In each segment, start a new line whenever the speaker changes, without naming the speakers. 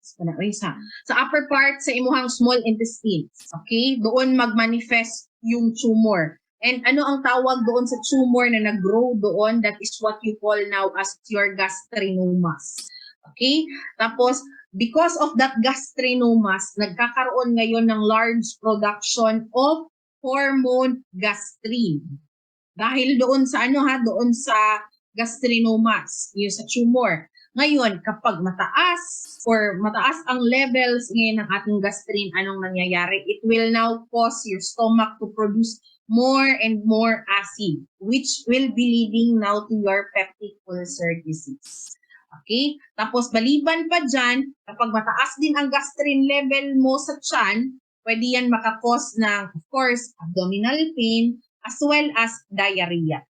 sa upper part sa imuhang small intestines. Okay? Doon mag-manifest yung tumor. And ano ang tawag doon sa tumor na nag-grow doon? That is what you call now as your gastrinomas. Okay? Tapos, because of that gastrinomas, nagkakaroon ngayon ng large production of hormone gastrin. Dahil doon sa doon sa gastrinomas, yung sa tumor. Ngayon, kapag mataas ang levels ngayon ng ating gastrin, anong nangyayari? It will now cause your stomach to produce more and more acid, which will be leading now to your peptic ulcer disease. Okay? Tapos baliban pa dyan, kapag mataas din ang gastrin level mo sa tiyan, pwede yan makakos ng, of course, abdominal pain as well as diarrhea.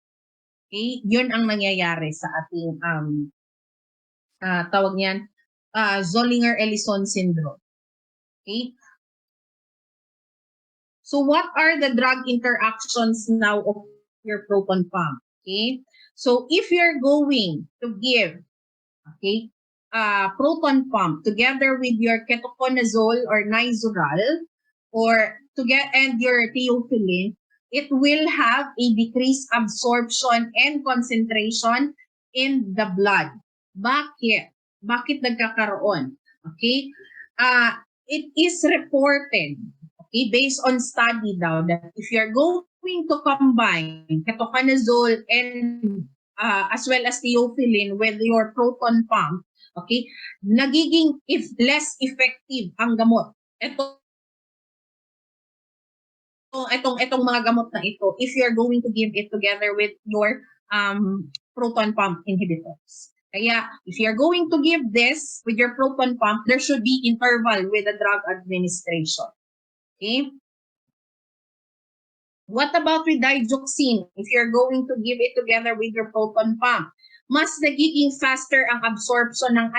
Okay? Yun ang nangyayari sa ating tawag niyan, Zollinger-Ellison syndrome. Okay? So what are the drug interactions now of your proton pump? Okay? So if you're going to give proton pump together with your ketoconazole or nizoral and your theophylline, it will have a decreased absorption and concentration in the blood. Bakit? Bakit nagkakaroon? Okay? It is reported, okay, based on study daw, that if you're going to combine ketoconazole and as well as theophylline with your proton pump, okay, nagiging less effective ang gamot. Itong mga gamot na ito, if you're going to give it together with your proton pump inhibitors. Kaya, if you're going to give this with your proton pump, there should be interval with the drug administration. Okay? What about with digoxin? If you're going to give it together with your proton pump, mas nagiging faster ang absorption ng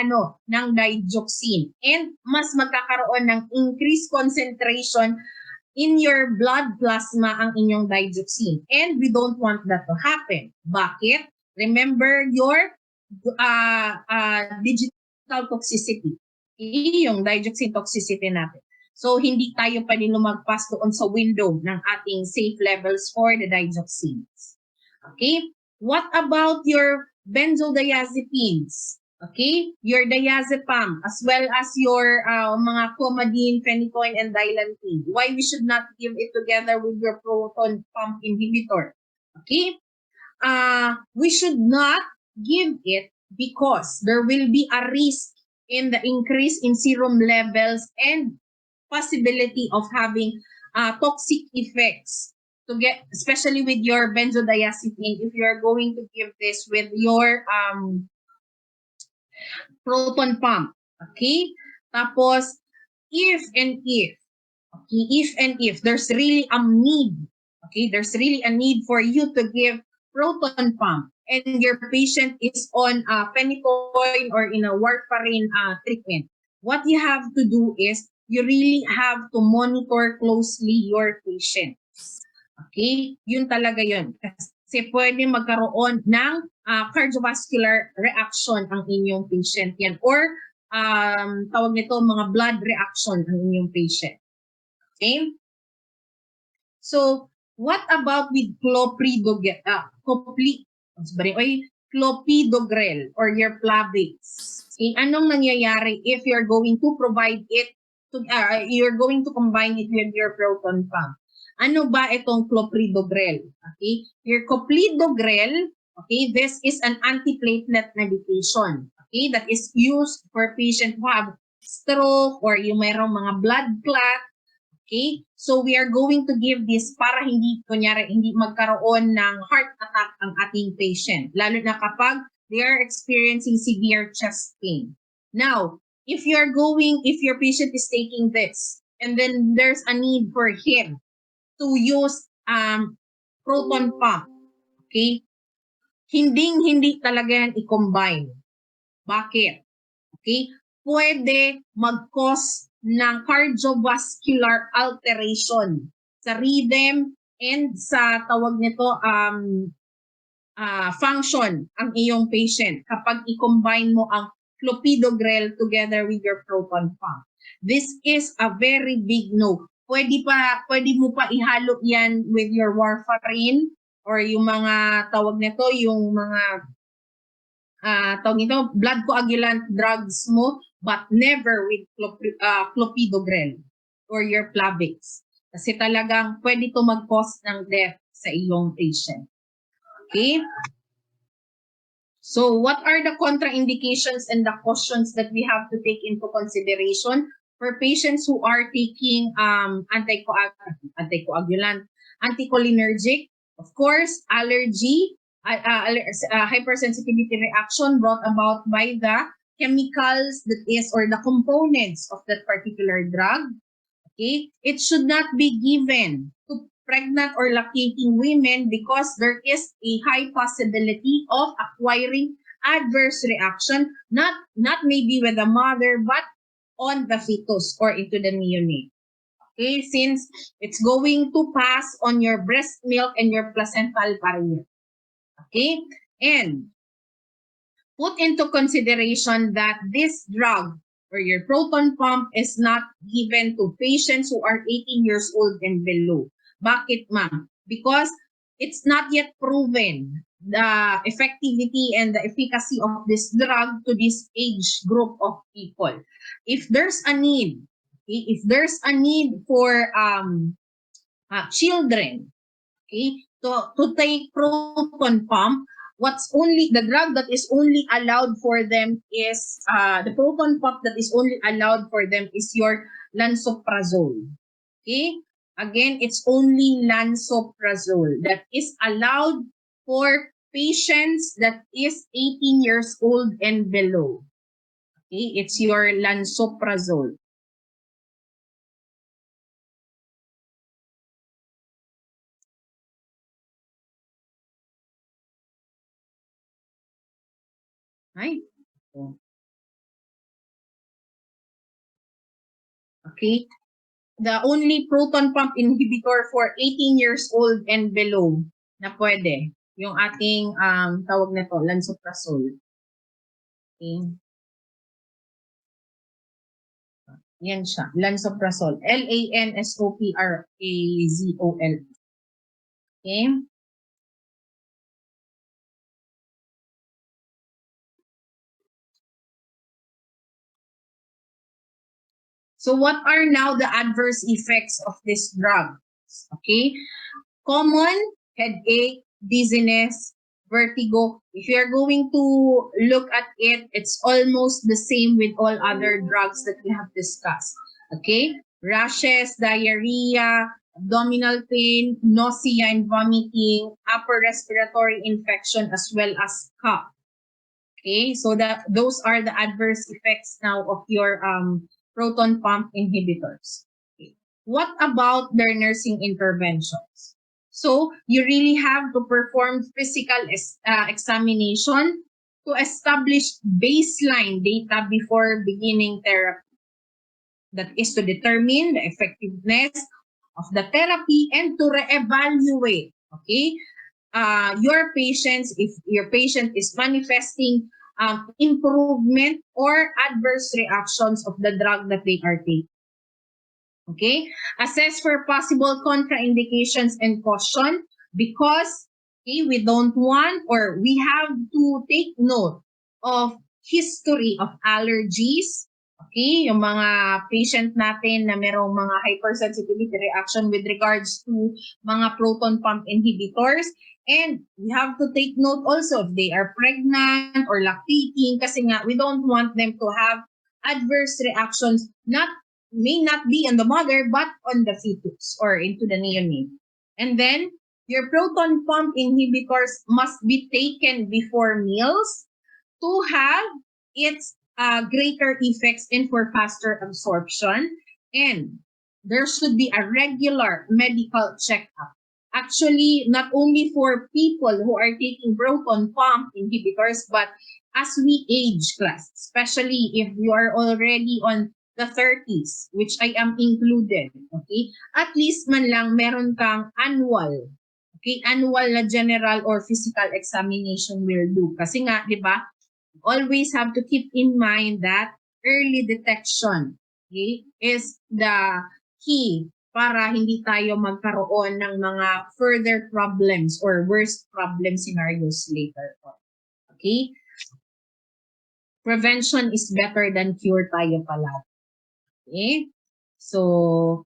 digoxin, and mas magkakaroon ng increased concentration in your blood plasma ang inyong digoxin. And we don't want that to happen. Bakit? Remember your digital toxicity. Yung digoxin toxicity natin. So, hindi tayo pwede lumagpas doon sa window ng ating safe levels for the digoxins. Okay? What about your benzodiazepines? Okay? Your diazepam, as well as your mga Coumadin, phenytoin, and dilantin. Why we should not give it together with your proton pump inhibitor? Okay? We should not give it because there will be a risk in the increase in serum levels and possibility of having toxic effects especially with your benzodiazepine, if you're going to give this with your proton pump. Okay? Tapos, if there's really a need, okay, there's really a need for you to give proton pump and your patient is on phenytoin or in a warfarin treatment, what you have to do is you really have to monitor closely your patients. Okay? Yun talaga yun. Kasi pwede magkaroon ng cardiovascular reaction ang inyong patient yan. Or tawag nito mga blood reaction ang inyong patient. Okay? So, what about with clopidogrel or your Plavix? Okay, anong nangyayari if you're going to provide it you're going to combine it with your proton pump? Ano ba itong clopidogrel? Okay? Your clopidogrel, okay, this is an antiplatelet medication. Okay, that is used for patients who have stroke or yung mayroong mga blood clot. Okay? So we are going to give this para hindi magkaroon ng heart attack ang ating patient, lalo na kapag they are experiencing severe chest pain. Now, if your patient is taking this and then there's a need for him to use proton pump, okay? Hindi talaga yan i-combine. Bakit? Okay? Pwede mag-cause ng cardiovascular alteration sa rhythm and sa tawag nito function ang iyong patient kapag i-combine mo ang clopidogrel together with your proton pump. This is a very big no. Pwede mo pa ihalo yan with your warfarin or yung mga tawag nito, yung mga tawag nito, blood coagulant drugs mo, but never with clopidogrel or your Plavix. Kasi talagang pwede to mag-cause ng death sa iyong patient. Okay? So what are the contraindications and the cautions that we have to take into consideration for patients who are taking anticoagulant, anticholinergic? Of course, allergy, hypersensitivity reaction brought about by the chemicals that is or the components of that particular drug. Okay, it should not be given to pregnant or lactating women because there is a high possibility of acquiring adverse reaction, not maybe with the mother, but on the fetus or into the neonate. Okay, since it's going to pass on your breast milk and your placental barrier. Okay, and put into consideration that this drug or your proton pump is not given to patients who are 18 years old and below. Bakit, ma'am? Because it's not yet proven the effectivity and the efficacy of this drug to this age group of people. If there's a need, okay, if there's a need for children, okay, to take proton pump, what's only the drug that is only allowed for them is the proton pump that is only allowed for them is your lansoprazole. Okay? Again, it's only lansoprazole that is allowed for patients that is 18 years old and below. Okay? It's your lansoprazole. Right? Okay? The only proton pump inhibitor for 18 years old and below na pwede, yung ating tawag na to, lansoprazole. Okay. Yan siya, lansoprazole. Lansoprazole. Okay. So what are now the adverse effects of this drug? Okay. Common headache, dizziness, vertigo. If you are going to look at it, it's almost the same with all other drugs that we have discussed. Okay? Rashes, diarrhea, abdominal pain, nausea and vomiting, upper respiratory infection, as well as cough. Okay? So those are the adverse effects now of your proton pump inhibitors. Okay. What about their nursing interventions? So you really have to perform physical examination to establish baseline data before beginning therapy. That is to determine the effectiveness of the therapy and to reevaluate, okay, your patients, if your patient is manifesting improvement or adverse reactions of the drug that they are taking. Okay, assess for possible contraindications and caution because okay, we don't want or we have to take note of history of allergies. Okay, yung mga patient natin na merong mga hypersensitivity reaction with regards to mga proton pump inhibitors. And we have to take note also if they are pregnant or lactating kasi nga we don't want them to have adverse reactions may not be on the mother but on the fetus or into the neonate. And then your proton pump inhibitors must be taken before meals to have its greater effects and for faster absorption. And there should be a regular medical checkup. Actually, not only for people who are taking proton pump inhibitors, but as we age class, especially if you are already on the 30s, which I am included, okay? At least man lang meron kang annual, okay? Annual na general or physical examination will do. Kasi nga, di ba, always have to keep in mind that early detection, okay, is the key para hindi tayo magkaroon ng mga further problems or worst problem scenarios later on. Okay? Prevention is better than cure tayo pala. Okay? So,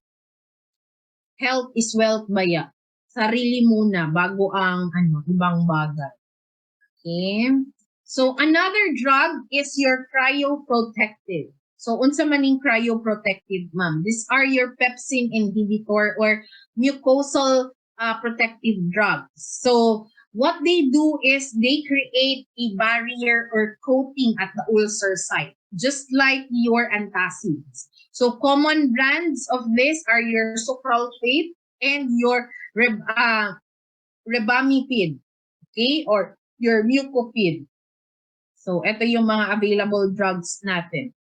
health is wealth ba ya? Sarili muna bago ang ibang bagay. Okay? So, another drug is your cryoprotective. So, unsa man ning cryoprotective, ma'am? These are your pepsin inhibitor or mucosal protective drugs. So, what they do is they create a barrier or coating at the ulcer site, just like your antacids. So, common brands of this are your sucralfate and your rebamipid, okay, or your mucopid. So, ito yung mga available drugs natin.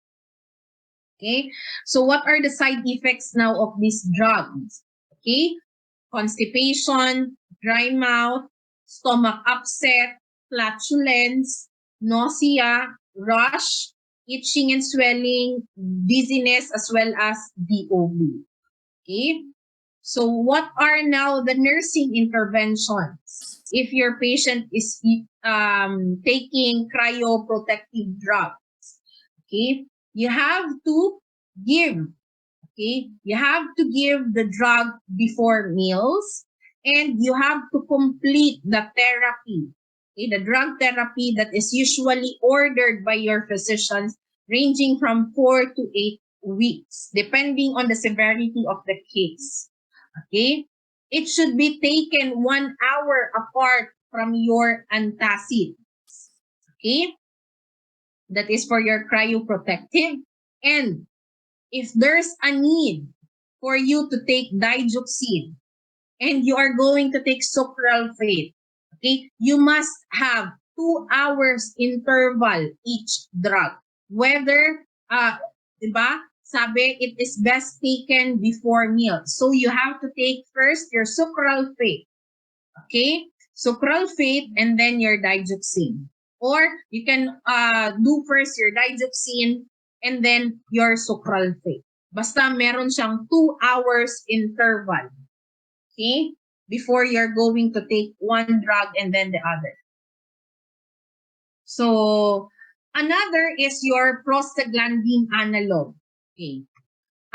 Okay? So, what are the side effects now of these drugs? Okay? Constipation, dry mouth, stomach upset, flatulence, nausea, rash, itching and swelling, dizziness, as well as DOB. Okay? So, what are now the nursing interventions if your patient is taking cryoprotective drugs? Okay, you have to give. Okay, you have to give the drug before meals, and you have to complete the therapy. Okay, the drug therapy that is usually ordered by your physicians, ranging from 4 to 8 weeks, depending on the severity of the case. Okay? It should be taken 1 hour apart from your antacids. Okay? That is for your cryoprotective. And if there's a need for you to take digoxin and you are going to take sucralfate, okay, you must have 2 hours interval each drug. Whether, diba, sabi, it is best taken before meal. So you have to take first your sucralfate, okay, sucralfate, and then your digoxin. Or you can do first your digoxin and then your sucralfate. Basta meron siyang 2 hours interval, okay, before you're going to take one drug and then the other. So, another is your prostaglandin analog. Okay.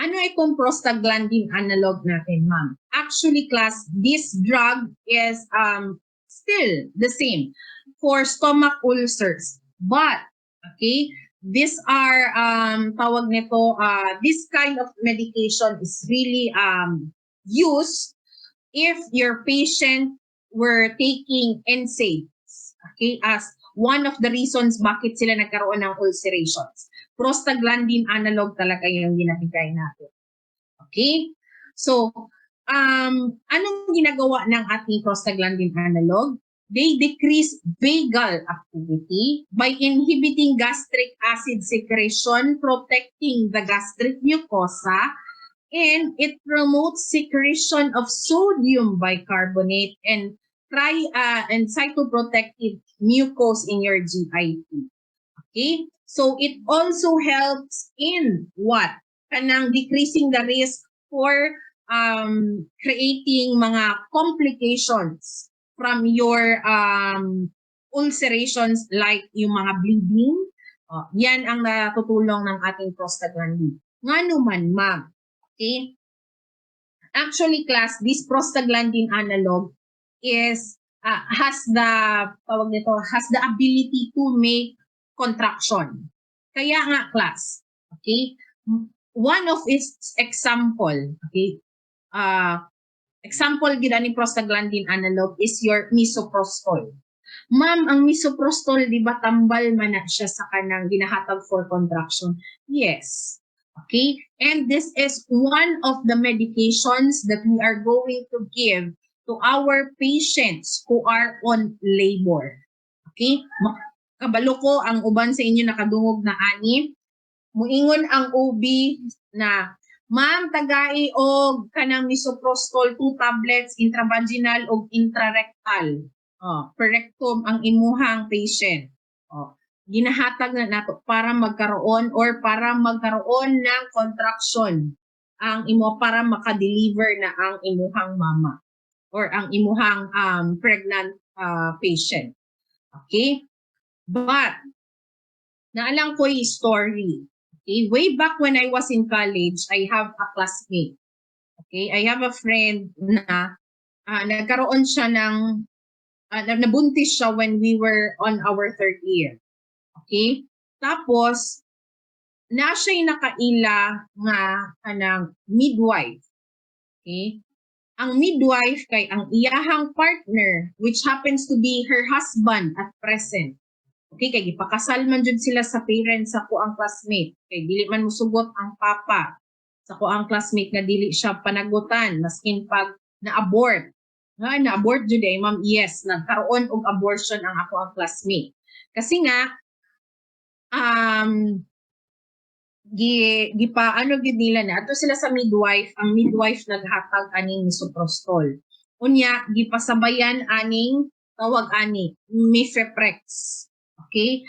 Ano itong prostaglandin analog natin, ma'am? Actually, class, this drug is still the same for stomach ulcers. But, okay, these are, tawag nito, this kind of medication is really used if your patient were taking NSAIDs, okay, as one of the reasons bakit sila nagkaroon ng ulcerations. Prostaglandin analog talaga yung ginamigay natin. Okay? So, anong ginagawa ng ating prostaglandin analog? They decrease vagal activity by inhibiting gastric acid secretion, protecting the gastric mucosa, and it promotes secretion of sodium bicarbonate and cytoprotective mucose in your GIT. Okay? So it also helps in what? Kanang decreasing the risk for creating mga complications from your ulcerations like yung mga bleeding. Yan ang natutulong ng ating prostaglandin. Ngano man, ma'am. Okay? Actually, class, this prostaglandin analog is has the ability to make contraction. Kaya nga, class, okay? One of its example, okay? Example gid ani prostaglandin analog is your misoprostol. Ma'am, ang misoprostol, di ba tambal man na siya sa kanang ginahatag for contraction? Yes. Okay? And this is one of the medications that we are going to give to our patients who are on labor. Okay? Kabalo ko ang uban sa inyo nakadungog na ani. Muingon ang OB na, ma'am, tagai og kanang misoprostol 2 tablets intravaginal o intrarectal. Per rectum ang imuhang patient. ginahatag na nato para magkaroon ng contraction ang imo para maka-deliver na ang imuhang mama or ang imuhang pregnant patient. Okay? But naalang ko yung story. Okay? Way back when I was in college, I have a classmate. Okay? I have a friend na nagkaroon siya ng nabuntis siya when we were on our third year. Okay? Tapos, na siya'y nakaila nga kanang midwife. Okay? Ang midwife kay ang iyahang partner, which happens to be her husband at present. Okay, kay gipakasal man jud sila sa parents sa ko ang classmate. Kay dili man musugot ang papa sa ko ang classmate nga dili siya panagutan maskin pag na-abort. Na-abort jud ay ma'am, yes, nagkaroon og abortion ang ako ang classmate. Kasi nga ano gid nila na ato sila sa midwife, ang midwife naghatag aning misoprostol. Unya gipasabayan aning tawag ani mifeprex. Okay?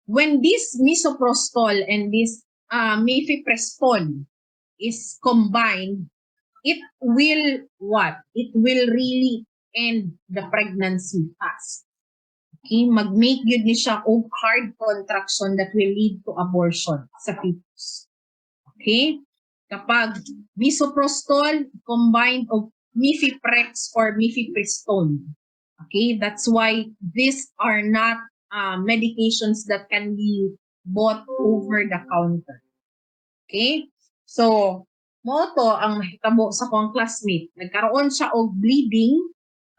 When this misoprostol and this mifeprestone is combined, it will what? It will really end the pregnancy fast. Okay? Mag-make yun ni siya og hard contraction that will lead to abortion sa fetus. Okay? Kapag misoprostol combined of mifeprex or mifeprestone. Okay? That's why these are not medications that can be bought over the counter. Okay? So, mo to ang mahitabo sa kong classmate. Nagkaroon siya og bleeding.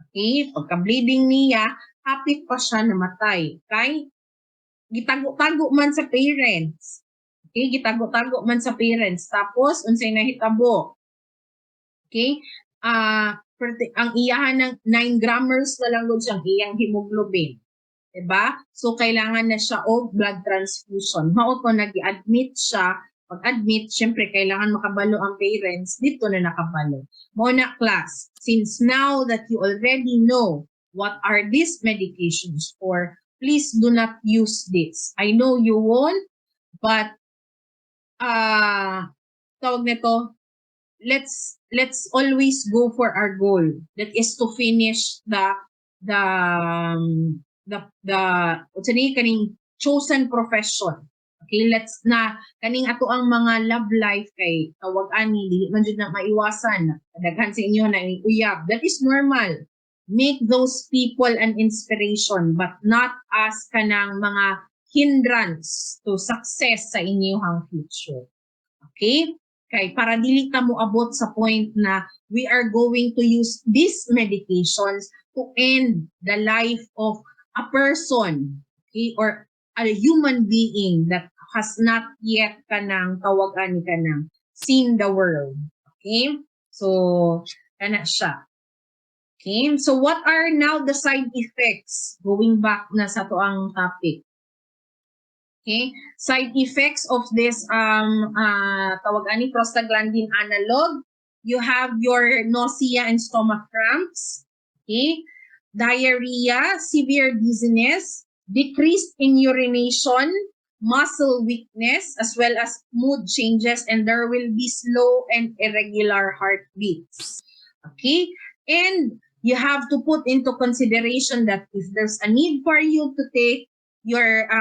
Okay? Pagka-bleeding niya, hapit pa siya namatay. Okay? Gitago-tago man sa parents. Okay? Gitago-tago man sa parents. Tapos, unsay nahitabo. Okay? Ang iyahan ng 9 grammars na lang siyang iyang hemoglobin. Diba? So, kailangan na siya og blood transfusion. Mao to nag-admit siya. Pag-admit, syempre, kailangan makabalo ang parents. Dito na nakabalo. Muna, class, since now that you already know what are these medications for, please do not use this. I know you won't, but tawag nito, let's always go for our goal. That is to finish the kaning chosen profession. Okay, let's na kaning ato ang mga love life kay tawag ani dili man jud na maiwasan. Daghan sa inyo na uyab. That is normal. Make those people an inspiration but not as kanang mga hindrance to success sa inyong future. Okay? Kay para dili ta mo abot sa point na we are going to use these medications to end the life of a person, okay, or a human being that has not yet kanang tawagan ni kanang seen the world. Okay? So, kana siya. Okay? So, what are now the side effects? Going back na sa to ang topic. Okay? Side effects of this tawag ani prostaglandin analog. You have your nausea and stomach cramps. Okay? Diarrhea, severe dizziness, decreased in urination, muscle weakness, as well as mood changes, and there will be slow and irregular heartbeats. Okay? And you have to put into consideration that if there's a need for you to take your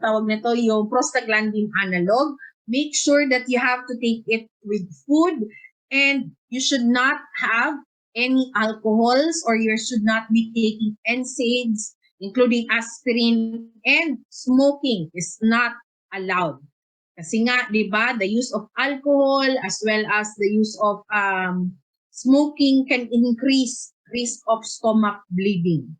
tawag nito yung prostaglandin analog, make sure that you have to take it with food and you should not have any alcohols or you should not be taking NSAIDs including aspirin, and smoking is not allowed. Kasi nga, di ba, the use of alcohol as well as the use of smoking can increase risk of stomach bleeding.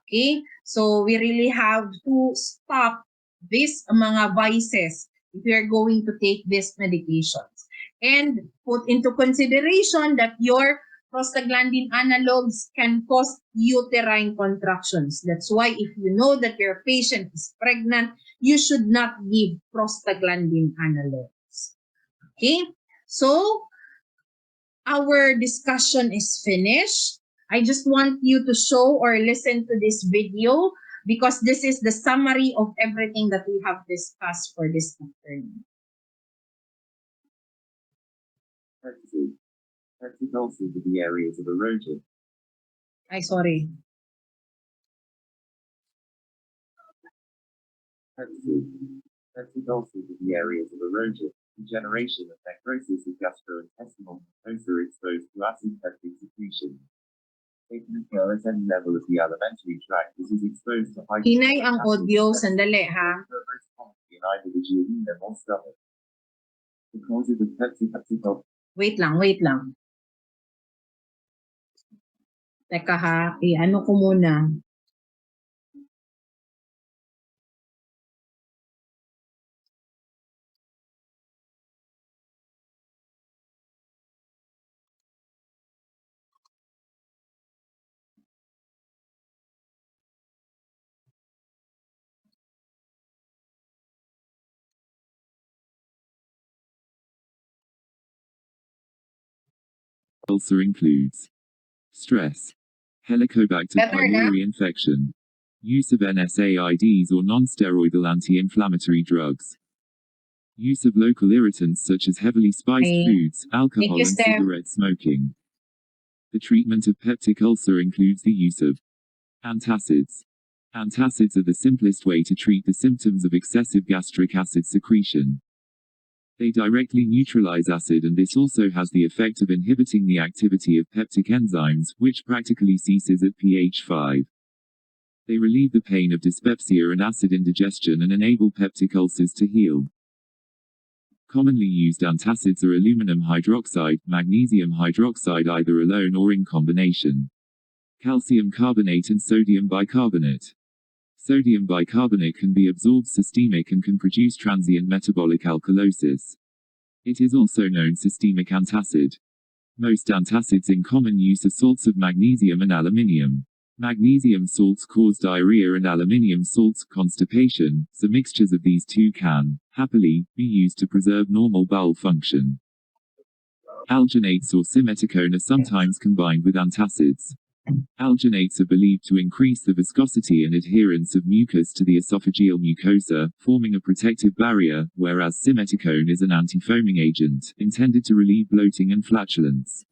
Okay? So, we really have to stop these mga vices if we are going to take these medications. And put into consideration that your prostaglandin analogs can cause uterine contractions. That's why if you know that your patient is pregnant, you should not give prostaglandin analogs. Okay? So, our discussion is finished. I just want you to show or listen to this video because this is the summary of everything that we have discussed for this afternoon.
Peptic ulcers are the areas of erosion.
Sorry.
Peptic ulcers are the areas of erosion, degeneration, and necrosis of gastrointestinal mucosa exposed to acid peptic secretion. They can occur at any level of the alimentary tract that is exposed to high
Hinay ang audio, sandali ha.
in either the duodenum or stomach. The causes of peptic ulcers.
Wait lang. Teka ha, ano ko muna.
Ulcer includes stress, Helicobacter pylori infection, use of NSAIDs or non-steroidal anti-inflammatory drugs, use of local irritants such as heavily spiced foods, alcohol, and cigarette smoking. The treatment of peptic ulcer includes the use of antacids. Antacids are the simplest way to treat the symptoms of excessive gastric acid secretion. They directly neutralize acid, and this also has the effect of inhibiting the activity of peptic enzymes, which practically ceases at pH 5. They relieve the pain of dyspepsia and acid indigestion and enable peptic ulcers to heal. Commonly used antacids are aluminum hydroxide, magnesium hydroxide either alone or in combination, calcium carbonate and sodium bicarbonate. Sodium bicarbonate can be absorbed systemic and can produce transient metabolic alkalosis. It is also known systemic antacid. Most antacids in common use are salts of magnesium and aluminium. Magnesium salts cause diarrhea and aluminium salts constipation, so mixtures of these two can, happily, be used to preserve normal bowel function. Alginates or simeticone are sometimes combined with antacids. Alginates are believed to increase the viscosity and adherence of mucus to the esophageal mucosa, forming a protective barrier, whereas simeticone is an anti-foaming agent, intended to relieve bloating and flatulence.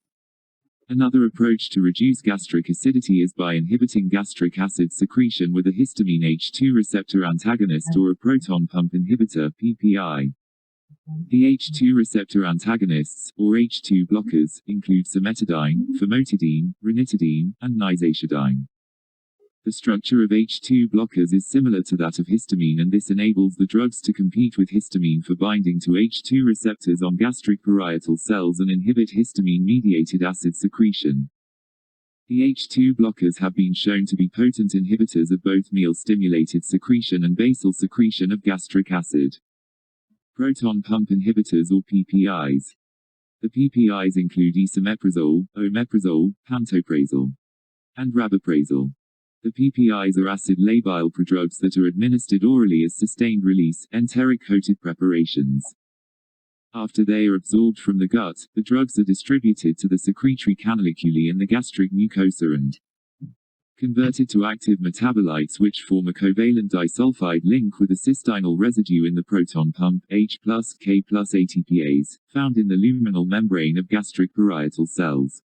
Another approach to reduce gastric acidity is by inhibiting gastric acid secretion with a histamine H2 receptor antagonist or a proton pump inhibitor (PPI). The H2 receptor antagonists, or H2 blockers, include cimetidine, famotidine, ranitidine, and nizatidine. The structure of H2 blockers is similar to that of histamine, and this enables the drugs to compete with histamine for binding to H2 receptors on gastric parietal cells and inhibit histamine-mediated acid secretion. The H2 blockers have been shown to be potent inhibitors of both meal-stimulated secretion and basal secretion of gastric acid. Proton pump inhibitors or PPIs. The PPIs include esomeprazole, omeprazole, pantoprazole, and rabeprazole. The PPIs are acid-labile prodrugs that are administered orally as sustained-release, enteric-coated preparations. After they are absorbed from the gut, the drugs are distributed to the secretory canaliculi in the gastric mucosa and converted to active metabolites which form a covalent disulfide link with a cysteine residue in the proton pump, H+, K+ ATPase, found in the luminal membrane of gastric parietal cells.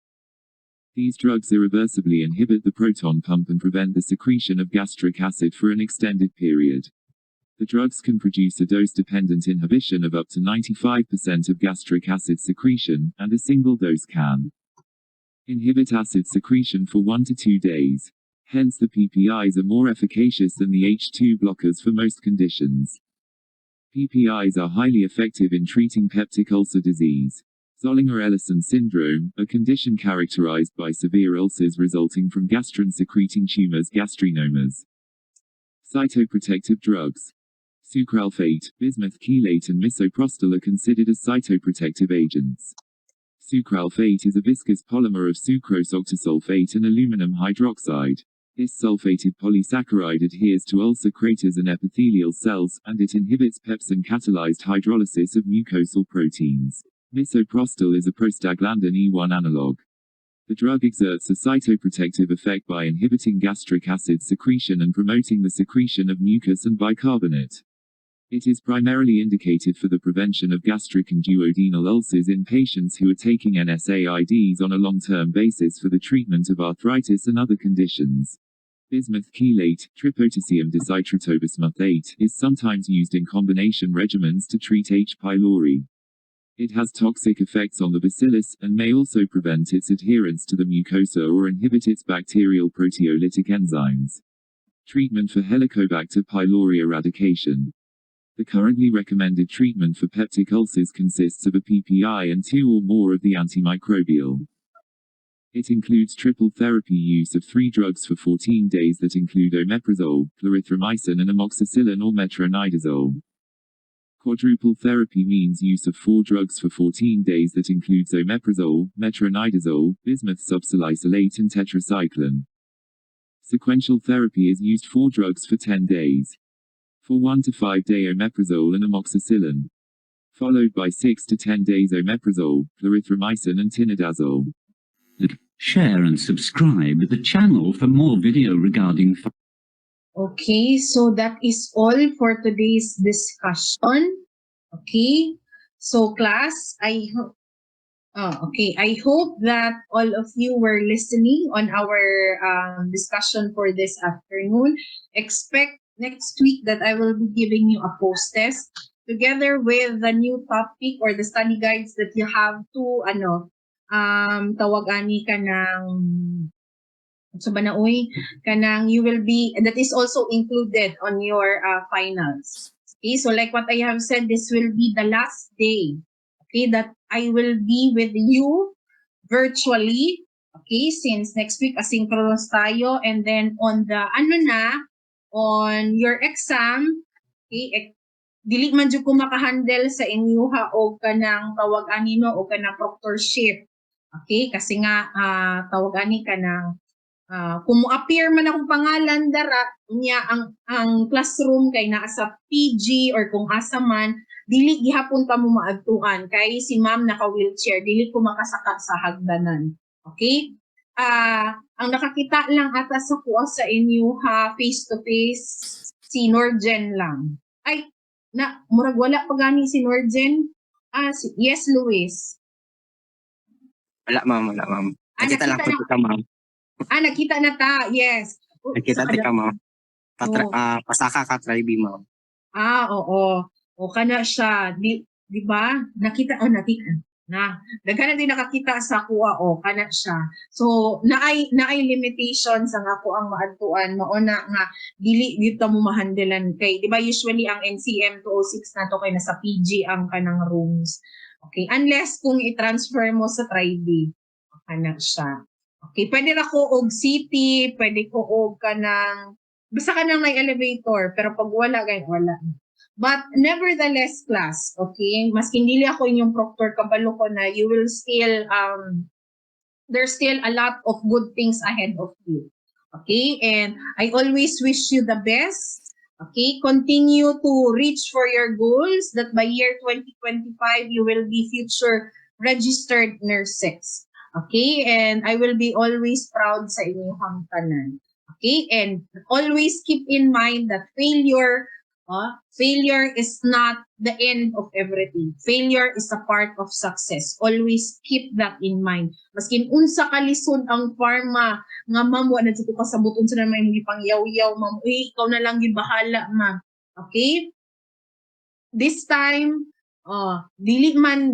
These drugs irreversibly inhibit the proton pump and prevent the secretion of gastric acid for an extended period. The drugs can produce a dose-dependent inhibition of up to 95% of gastric acid secretion, and a single dose can inhibit acid secretion for 1 to 2 days. Hence the PPIs are more efficacious than the H2 blockers for most conditions. PPIs are highly effective in treating peptic ulcer disease. Zollinger-Ellison syndrome, a condition characterized by severe ulcers resulting from gastrin-secreting tumors, gastrinomas. Cytoprotective drugs. Sucralfate, bismuth chelate and misoprostol are considered as cytoprotective agents. Sucralfate is a viscous polymer of sucrose octasulfate and aluminum hydroxide. This sulfated polysaccharide adheres to ulcer craters and epithelial cells, and it inhibits pepsin-catalyzed hydrolysis of mucosal proteins. Misoprostol is a prostaglandin E1 analog. The drug exerts a cytoprotective effect by inhibiting gastric acid secretion and promoting the secretion of mucus and bicarbonate. It is primarily indicated for the prevention of gastric and duodenal ulcers in patients who are taking NSAIDs on a long-term basis for the treatment of arthritis and other conditions. Bismuth chelate, tripotasium desitrotobismuth 8, is sometimes used in combination regimens to treat H. pylori. It has toxic effects on the bacillus, and may also prevent its adherence to the mucosa or inhibit its bacterial proteolytic enzymes. Treatment for Helicobacter pylori eradication. The currently recommended treatment for peptic ulcers consists of a PPI and 2 or more of the antimicrobial. It includes triple therapy use of 3 drugs for 14 days that include omeprazole, clarithromycin and amoxicillin or metronidazole. Quadruple therapy means use of 4 drugs for 14 days that includes omeprazole, metronidazole, bismuth subsalicylate and tetracycline. Sequential therapy is used 4 drugs for 10 days. For 1 to 5 day omeprazole and amoxicillin. Followed by 6 to 10 days omeprazole, clarithromycin and tinidazole.
Share and subscribe the channel for more video regarding.
Okay, so that is all for today's discussion. Okay, so class, I hope that all of you were listening on our discussion for this afternoon. Expect next week that I will be giving you a post test together with the new topic or the study guides that you have to tawag ani ka ng you will be, that is also included on your finals. Okay, so like what I have said, this will be the last day, okay, that I will be with you virtually, okay, since next week asynchronous tayo, and then on the on your exam, okay, dili man jud ko makahandle sa inyo o kanang tawag ani no o kanang proctorship. Okay, kasi nga tawag ani kanang kung mo-appear man akong pangalan dara niya ang classroom kay naa sa PG or kung asa man, dili gihapon ta mo maadtuan kay si ma'am naka-wheelchair, dili ko makasaka sa hagdanan. Okay? Ang nakakita lang ata sa kuha sa inyo face to face si Norjen lang. Ay, murag wala pa gani si Norjen. Yes, Luis.
Wala ma'am. Nakita lang po ka ma'am.
Nakita na ta. Yes.
Nakita ka ma'am. Pasaka ka try ma'am.
Oo. O kana siya. Di ba? Nakita na. Daghan din nakakita sa kuha kana siya. So naay limitations ang ako ang maadtuan mao na nga dili dito mo mahandelan kay di ba usually ang NCM 206 nato kay nasa PG ang kanang rooms. Okay, unless kung i-transfer mo sa Tri-D, kana siya. Okay, pwede ra ko og city, pwede ko og kanang basta kanang may elevator, pero pag wala wala. But nevertheless, class, okay, maski dili ako inyong proctor, kabalo ko na you will still there's still a lot of good things ahead of you. Okay, and I always wish you the best. Okay, continue to reach for your goals that by year 2025 you will be future registered nurses. Okay, and I will be always proud sa inyong tanan. Okay, and always keep in mind that failure is not the end of everything. Failure is a part of success. Always keep that in mind. Maskin unsa ka lisod ang pharma nga ma'am wa na jud ko kasabot unsa na may hindi pang yaw-yaw ma'am. Ikaw na lang gyud bahala ma'am. Okay? This time dili man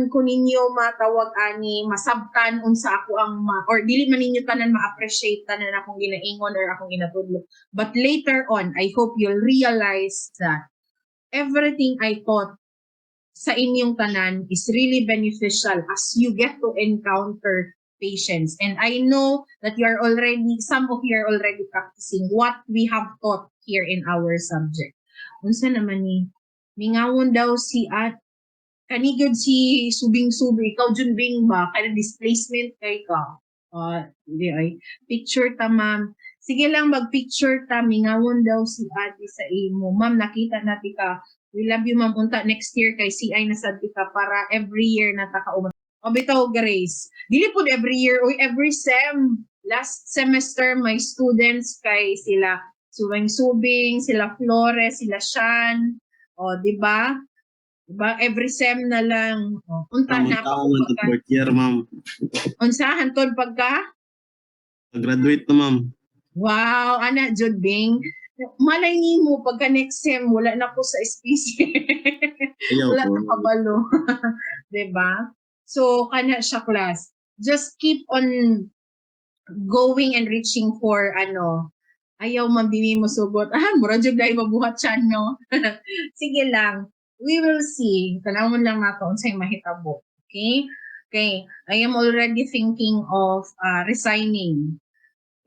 ko ninyo matawag ani masabtan unsa ako ang or dili man ninyo tanan ma-appreciate tanan akong ginaingon or akong ginatudlo, but later on I hope you'll realize that everything I taught sa inyong tanan is really beneficial as you get to encounter patients, and I know that some of you are already practicing what we have taught here in our subject. Unsa naman ni mingawon daw si kanigod si subing-subing, ikaw Junbing ba? Kaya displacement kay ka. Hindi ay. Picture ta, ma'am. Sige lang, mag-picture ta. Mingawon daw si ate sa imo. Ma'am, nakita natin ka. We love you, ma'am. Unta next year kay CI na sa ka para every year na ta ka O bitaw Grace. Dili pud every year or every sem. Last semester my students kay sila Subing, sila Flores, sila Shan. O di ba? Diba? Every sem na lang. O, unta
Ma'am,
na
ang taon man to
pagka.
fourth year, ma'am.
Unsahan tod pagka?
Graduate na, ma'am.
Wow, ana jud Bing. Malay nimo pagka next sem wala na ko sa SPC.
Ayaw
Wala
po.
na kabalo. 'Di ba? So kana siya class. Just keep on going and reaching for ayaw mabimi mo sugot. Mura jud dai mabuhat siya no. Sige lang. We will see. Tanawon lang nato unsay mahitabo. Okay? Okay. I am already thinking of resigning.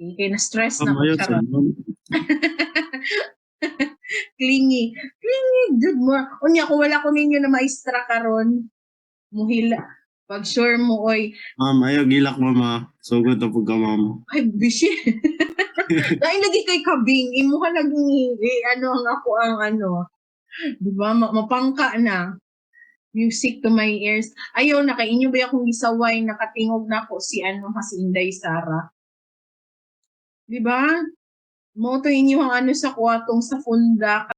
Okay, kaya na-stress na
Ma'am,
ko
ayaw,
charot.
ma'am.
Clingy. Clingy, dude mo. Unya, kung wala ko ninyo na maestra karon, muhila. Pag sure mo, oy,
Ma'am, ayaw gilak, mama. Sugod na po ka, ma'am.
ay, bishi. Dahil lagi kay kabing, imuha lagi, ang ako ang di ba, mapangka na. Music to my ears. Ayaw na, kay inyo ba akong gisaway, nakatingog na ako si Inday Sara. Di ba? Mo to inyo ang sa kuwatong sa funda